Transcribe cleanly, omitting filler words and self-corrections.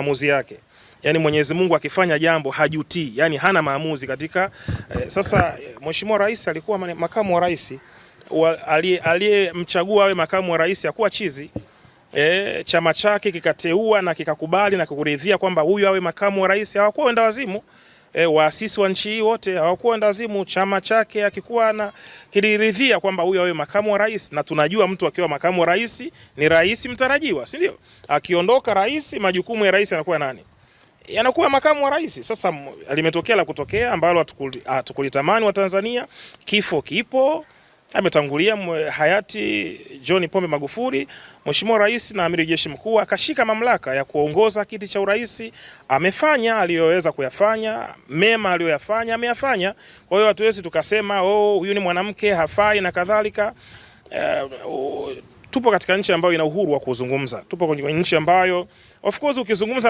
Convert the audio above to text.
maamuzi yake. Yani Mwenyezi Mungu akifanya jambo hajutii, yani hana maamuzi katika sasa Mheshimiwa Rais alikuwa makamu wa rais, aliyemchagua awe makamu wa rais hakuwa chizi. Chama chake kikateua na kikakubali na kukuridhia kwamba huyu awe makamu wa rais, hawakuwa wenda wazimu. Waasisi wa nchi hii wote hawakuwa wenda wazimu. Chama chake akikuwa na kiliridhia kwamba huyu awe makamu wa rais, na tunajua mtu akiwa makamu wa rais ni rais mtarajiwa, si ndio? Akiondoka rais, majukumu ya rais yanakuwa nani? Yanakuwa makamu wa rais. Sasa limetokea la kutokea ambalo hatukulitamani wa Tanzania. Kifo kipo, ametangulia hayati John Pombe Magufuli. Mheshimiwa Rais na Amiri Jeshi Mkuu akashika mamlaka ya kuongoza kiti cha urais. Amefanya aliyoweza kuyafanya, mema aliyoyafanya ameyafanya. Kwa hiyo hatuwezi tukasema huyu ni mwanamke hafai na kadhalika. Tupo katika nchi ambayo ina uhuru wa kuzungumza. Tupo kwenye nchi ambayo of course ukizungumza